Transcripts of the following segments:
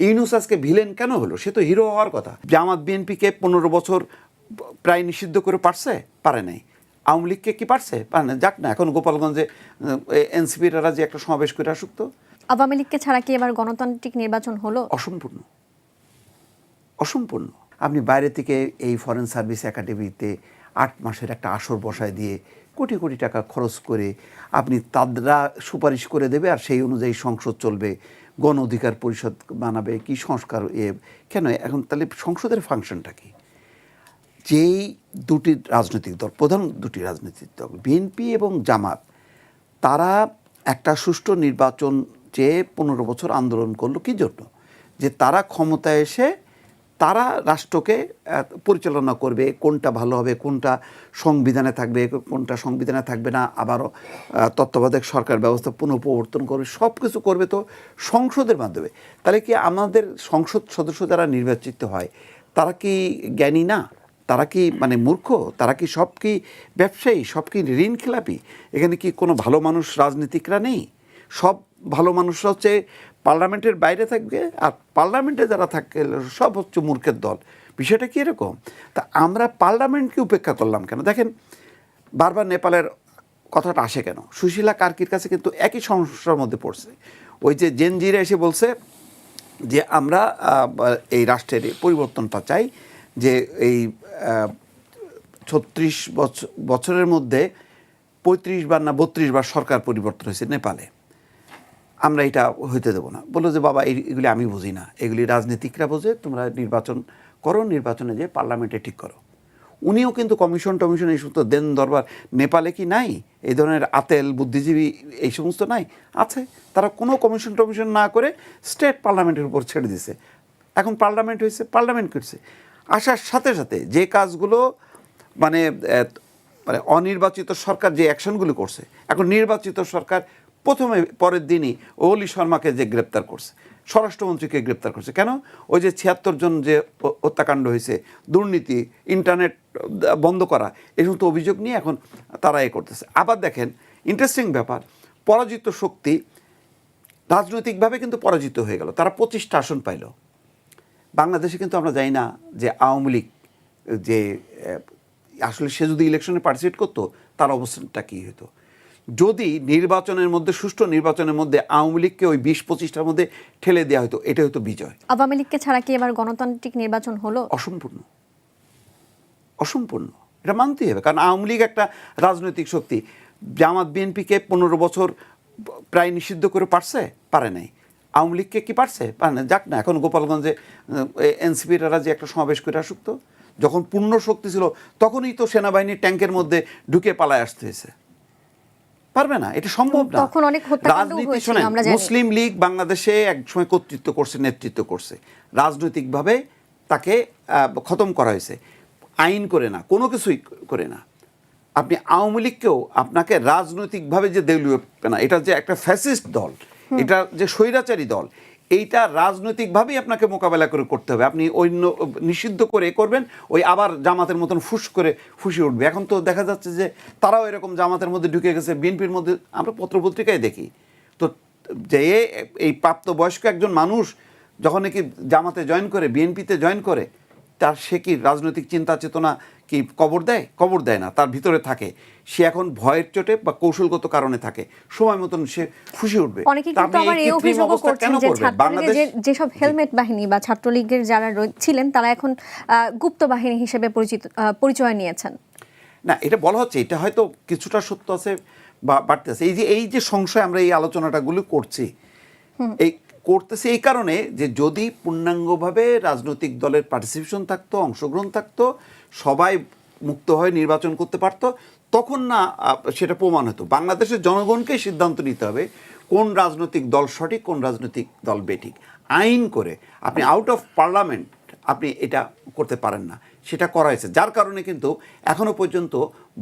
ইউনূস আজকে ভিলেন কেন হলো? সে তো হিরো হওয়ার কথা। জামাত বিএনপিকে 15 বছর প্রায় নিষিদ্ধ করে পারছে? পারে নাই। আওয়ামী লীগকে কি পারছে? পারে না। যাক না, এখন গোপালগঞ্জে এনসিপিরা যে একটা সমাবেশ করে আসুক তো। আওয়ামী লীগকে ছাড়া কি এবার গণতান্ত্রিক নির্বাচন হলো? অসম্পূর্ণ, অসম্পূর্ণ। আপনি বাইরে থেকে এই ফরেন সার্ভিস একাডেমিতে 8 মাসের একটা আসর বসায় দিয়ে কোটি কোটি টাকা খরচ করে আপনি তারা সুপারিশ করে দেবে, আর সেই অনুযায়ী সংসদ চলবে, গণ অধিকার পরিষদ বানাবে, কি সংস্কার কেন এখন তাহলে সংসদের ফাংশনটা কি? যেই দুটি রাজনৈতিক দল, প্রধান দুটি রাজনৈতিক দল বিএনপি এবং জামাত, তারা একটা সুষ্ঠু নির্বাচন চেয়ে 15 বছর আন্দোলন করলো কি জন্য? যে তারা ক্ষমতায় এসে তারা রাষ্ট্রকে পরিচালনা করবে, কোনটা ভালো হবে, কোনটা সংবিধানে থাকবে, কোনটা সংবিধানে থাকবে না, আবারও তত্ত্বাবধায়ক সরকার ব্যবস্থা পুনঃপ্রবর্তন করবে, সব কিছু করবে তো সংসদের মাধ্যমে। তাহলে কি আমাদের সংসদ সদস্য যারা নির্বাচিত হয় তারা কি জ্ঞানী না? তারা কি মানে মূর্খ? তারা কি সব কি ব্যবসায়ী? সব কি ঋণ খেলাপি? এখানে কি কোনো ভালো মানুষ রাজনীতিকরা নেই? সব ভালো মানুষরা হচ্ছে পার্লামেন্টের বাইরে থাকবে, আর পার্লামেন্টে যারা থাকে সব হচ্ছে মূর্খের দল। বিষয়টা কি এরকম? তা আমরা পার্লামেন্টকে উপেক্ষা করলাম কেন? দেখেন, বারবার নেপালের কথাটা আসে কেন? সুশীলা কার্কির কাছে কিন্তু একই সমস্যার মধ্যে পড়ছে। ওই যে জেনজিরা এসে বলছে যে আমরা এই রাষ্ট্রের পরিবর্তনটা চাই, যে এই 36 বছরের মধ্যে 35 বার না 32 বার সরকার পরিবর্তন হয়েছে নেপালে, আমরা এটা হইতে দেবো না। বললো যে বাবা এগুলি আমি বুঝি না, এগুলি রাজনীতিকরা বোঝে, তোমরা নির্বাচন করো, নির্বাচনে যে পার্লামেন্টে ঠিক করো। উনিও কিন্তু কমিশন টমিশন এই সমস্ত দেন দরবার, নেপালে কি নাই এই ধরনের আতেল বুদ্ধিজীবী এই সমস্ত নাই? আছে। তারা কোনো কমিশন টমিশন না করে স্টেট পার্লামেন্টের উপর ছেড়ে দিছে। এখন পার্লামেন্ট হয়েছে, পার্লামেন্ট করছে। আসার সাথে সাথে যে কাজগুলো মানে মানে অনির্বাচিত সরকার যে অ্যাকশনগুলো করছে, এখন নির্বাচিত সরকার প্রথমে পরের দিনই ওলি শর্মাকে যে গ্রেপ্তার করছে, স্বরাষ্ট্রমন্ত্রীকে গ্রেপ্তার করছে কেন? ওই যে 76 জন যে হত্যাকাণ্ড হয়েছে, দুর্নীতি, ইন্টারনেট বন্ধ করা, এই সমস্ত অভিযোগ নিয়ে এখন তারা করতেছে। আবার দেখেন ইন্টারেস্টিং ব্যাপার, পরাজিত শক্তি রাজনৈতিকভাবে কিন্তু পরাজিত হয়ে গেল, তারা 25টা আসন পাইল। বাংলাদেশে কিন্তু আমরা জানি না যে আওয়ামী লীগ যে আসলে সে যদি ইলেকশনে পার্টিসিপেট করতো তার অবস্থানটা কী হতো। যদি নির্বাচনের মধ্যে, সুষ্ঠু নির্বাচনের মধ্যে আওয়ামী লীগকে ওই 20-25টার মধ্যে ঠেলে দেওয়া হতো, এটা হতো বিজয়। আওয়ামী লীগকে ছাড়া কি এবার গণতান্ত্রিক নির্বাচন হলো? অসম্পূর্ণ, অসম্পূর্ণ। এটা মানতেই হবে, কারণ আওয়ামী লীগ একটা রাজনৈতিক শক্তি। জামাত বিএনপিকে 15 বছর প্রায় নিষিদ্ধ করে পারছে? পারে নাই। আওয়ামী লীগকে কি পারছে? পারে না। যাক না, এখন গোপালগঞ্জে এনসিপিরা যে একটা সমাবেশ করে আসুক তো। যখন পূর্ণ শক্তি ছিল তখনই তো সেনাবাহিনীর ট্যাঙ্কের মধ্যে ঢুকে পালায় আসতে হয়েছে। পারবে না, এটা সম্ভব না। তখন অনেক হত্যাকাণ্ড হয়েছিল আমরা জানি। মুসলিম লীগ বাংলাদেশে একসময় কর্তৃত্ব করছে, নেতৃত্ব করছে, রাজনৈতিকভাবে তাকে খতম করা হয়েছে, আইন করে না, কোনো কিছুই করে না। আপনি আওয়ামী লীগকেও আপনাকে রাজনৈতিকভাবে যে দেউলিয়া না, এটা যে একটা ফ্যাসিস্ট দল, এটা যে স্বৈরাচারী দল, এইটা রাজনৈতিকভাবেই আপনাকে মোকাবেলা করে করতে হবে। আপনি অন্য নিষিদ্ধ করে করবেন, ওই আবার জামাতের মতন ফুস করে ফুসে উঠবে। এখন তো দেখা যাচ্ছে যে তারাও এরকম জামাতের মধ্যে ঢুকে গেছে, বিএনপির মধ্যে আমরা পত্রপত্রিকায় দেখি তো, যে এই প্রাপ্তবয়স্ক একজন মানুষ যখন নাকি জামাতে জয়েন করে, বিএনপিতে জয়েন করে, তার সে কি রাজনৈতিক চিন্তা চেতনা কি কবর দেয়? কবর দেয় না, তার ভিতরে থাকে। সে এখন ভয়ের চোটে বা কৌশলগত কারণে থাকে, সময় মতন সে ফুসে উঠবে। অনেকে কিন্তু আবার এই অভিযোগ করছেন যে ছাত্রলীগের যেসব হেলমেট বাহিনী বা ছাত্রলীগের যারা ছিলেন তারা এখন গুপ্ত বাহিনী হিসেবে পরিচয় নিয়েছেন। না, এটা বলা হচ্ছে, এটা হয়তো কিছুটা সত্য আছে বা বাড়তে আছে। এই যে সংশয় আমরা এই আলোচনাটাগুলো করছি, এই করতেছি এই কারণে যে যদি পূর্ণাঙ্গভাবে রাজনৈতিক দলের পার্টিসিপেশন থাকতো, অংশগ্রহণ থাকতো, সবাই মুক্ত হয়ে নির্বাচন করতে পারতো, তখন না সেটা প্রমাণ হতো। বাংলাদেশের জনগণকেই সিদ্ধান্ত নিতে হবে কোন রাজনৈতিক দল সঠিক, কোন রাজনৈতিক দল বেঠিক। আইন করে আপনি আউট অফ পার্লামেন্ট আপনি এটা করতে পারেন না, সেটা করা হয়েছে। যার কারণে কিন্তু এখনও পর্যন্ত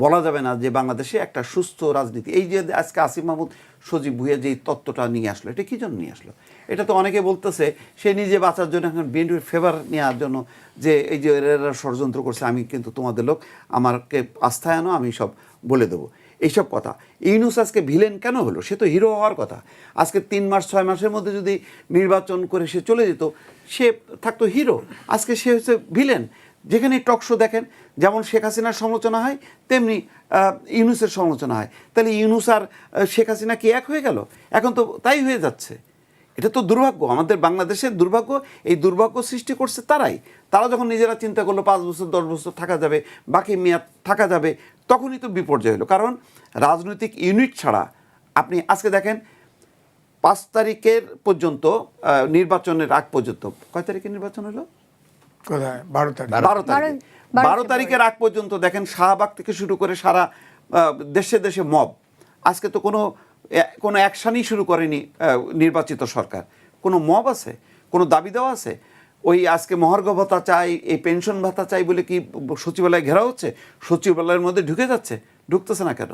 বলা যাবে না যে বাংলাদেশে একটা সুস্থ রাজনীতি। এই যে আজকে আসিফ মাহমুদ সজীব ভুঁইয়া যে তত্ত্বটা নিয়ে আসলো, এটা কী জন্য নিয়ে আসলো? এটা তো অনেকে বলতেছে সে নিজে বাঁচার জন্য, এখন বিএনপির ফেভার নেওয়ার জন্য, যে এই যে এরা ষড়যন্ত্র করছে, আমি কিন্তু তোমাদের লোক, আমাকে আস্থায় আনো, আমি সব বলে দেবো। এইসব কথা। ইউনূস আজকে ভিলেন কেন হলো? সে তো হিরো হওয়ার কথা। আজকে 3 মাস 6 মাসের মধ্যে যদি নির্বাচন করে সে চলে যেত, সে থাকতো হিরো। আজকে সে হচ্ছে ভিলেন। যেখানে টক শো দেখেন, যেমন শেখ হাসিনার সমালোচনা হয়, তেমনি ইউনূসের সমালোচনা হয়। তাহলে ইউনূস আর শেখ হাসিনা কি এক হয়ে গেল? এখন তো তাই হয়ে যাচ্ছে। এটা তো দুর্ভাগ্য, আমাদের বাংলাদেশের দুর্ভাগ্য। এই দুর্ভাগ্য সৃষ্টি করছে তারাই। তারা যখন নিজেরা চিন্তা করলো 5 বছর 10 বছর থাকা যাবে, বাকি মেয়াদ থাকা যাবে, তখনই তো বিপর্যয় হলো। কারণ রাজনৈতিক ইউনিট ছাড়া আপনি আজকে দেখেন 5 তারিখের পর্যন্ত, নির্বাচনের আগ পর্যন্ত, কয় তারিখে নির্বাচন হলো? 12 তারিখের আগ পর্যন্ত দেখেন শাহবাগ থেকে শুরু করে সারা দেশে দেশে মব। আজকে তো কোনো অ্যাকশনই শুরু করেনি নির্বাচিত সরকার। কোনো মব আছে? কোনো দাবি দেওয়া আছে? ওই আজকে মহার্ঘ ভাতা চাই, এই পেনশন ভাতা চাই বলে কি সচিবালয় ঘেরা হচ্ছে? সচিবালয়ের মধ্যে ঢুকে যাচ্ছে? ঢুকতেছে না কেন?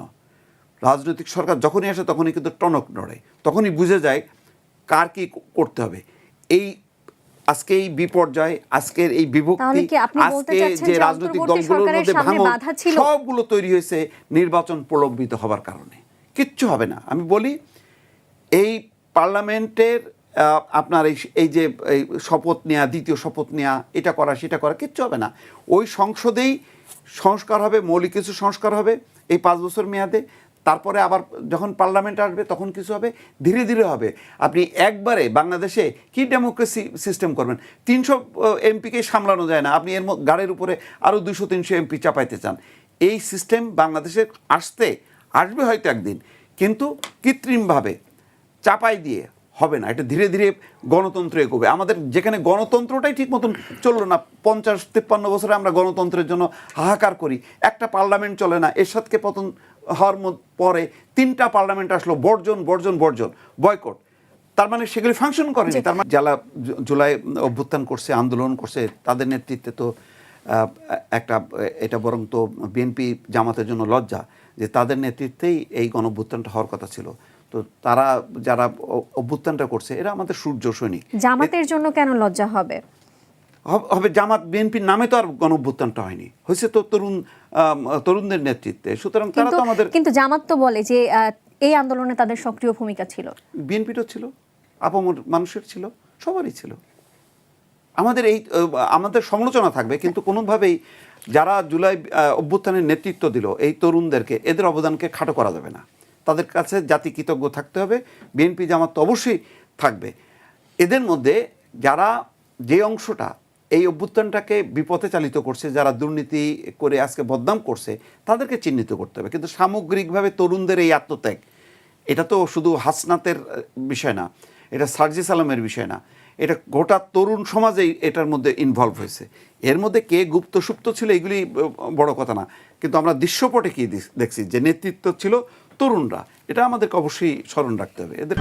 রাজনৈতিক সরকার যখনই আসে তখনই কিন্তু টনক নড়ে, তখনই বুঝে যায় কার কি করতে হবে। আজকে এই বিপর্যয়, আজকের এই বিভক্তি, আজকে যে রাজনৈতিক দলগুলোর মধ্যে ভাঙন, সবগুলো তৈরি হয়েছে নির্বাচন প্রলম্বিত হবার কারণে। কিচ্ছু হবে না। আমি বলি, এই পার্লামেন্টের আপনার এই যে শপথ নেওয়া, দ্বিতীয় শপথ নেওয়া, এটা করা সেটা করা, কিচ্ছু হবে না। ওই সংসদেই সংস্কার হবে, মৌলিক কিছু সংস্কার হবে এই 5 বছর মেয়াদে। তারপরে আবার যখন পার্লামেন্ট আসবে তখন কিছু হবে, ধীরে ধীরে হবে। আপনি একবারে বাংলাদেশে কি ডেমোক্রেসি সিস্টেম করবেন? 300 এমপিকে সামলানো যায় না, আপনি এর গাড়ির উপরে আরও 200-300 এমপি চাপাইতে চান। এই সিস্টেম বাংলাদেশে আসবে হয়তো একদিন, কিন্তু কৃত্রিমভাবে চাপাই দিয়ে হবে না। এটা ধীরে ধীরে গণতন্ত্র এগোবে। আমাদের যেখানে গণতন্ত্রটাই ঠিক মতন চললো না, 50-53 বছরে আমরা গণতন্ত্রের জন্য হাহাকার করি, একটা পার্লামেন্ট চলে না। এরশাদকে পতন হওয়ার পরে 3টা পার্লামেন্ট আসলো, বর্জন বর্জন বর্জন, বয়কট। তার মানে সেগুলি ফাংশন করেনি। তার মানে যারা জুলাই অভ্যুত্থান করছে, আন্দোলন করছে, তাদের নেতৃত্বে তো এটা বরং তো বিএনপি জামাতের জন্য লজ্জা যে তাদের নেতৃত্বেই এই গণঅভ্যুত্থানটা হওয়ার কথা ছিল। তো তারা যারা অভ্যুত্থানটা করছে, এরা আমাদের সূর্য সৈনিক। জামাতের জন্য কেন লজ্জা হবে? জামাত বিএনপির নামে তো আর গণঅভ্যুত্থানটা হয়নি, হয়েছে তো তরুণদের নেতৃত্বে। সুতরাং তারা তো আমাদের, কিন্তু জামাত তো বলে যে এই আন্দোলনে তাদের সক্রিয় ভূমিকা ছিল। বিএনপিরও ছিল, আপামর মানুষের ছিল, সবারই ছিল। আমাদের সমালোচনা থাকবে, কিন্তু কোনোভাবেই যারা জুলাই অভ্যুত্থানের নেতৃত্ব দিল এই তরুণদেরকে, এদের অবদানকে খাটো করা যাবে না। তাদের কাছে জাতি কৃতজ্ঞ থাকতে হবে। বিএনপি জামাত তো অবশ্যই থাকবে। এদের মধ্যে যারা যে অংশটা এই অভ্যুত্থানটাকে বিপথে চালিত করছে, যারা দুর্নীতি করে আজকে বদনাম করছে, তাদেরকে চিহ্নিত করতে হবে। কিন্তু সামগ্রিকভাবে তরুণদের এই আত্মত্যাগ, এটা তো শুধু হাসনাতের বিষয় না, এটা সার্জিস আলমের বিষয় না, এটা গোটা তরুণ সমাজেই এটার মধ্যে ইনভলভ হয়েছে। এর মধ্যে কে গুপ্ত সুপ্ত ছিল এগুলি বড় কথা না, কিন্তু আমরা দৃশ্যপটে কি দেখছি যে নেতৃত্ব ছিল তরুণরা। এটা আমাদেরকে অবশ্যই স্মরণ রাখতে হবে। এদের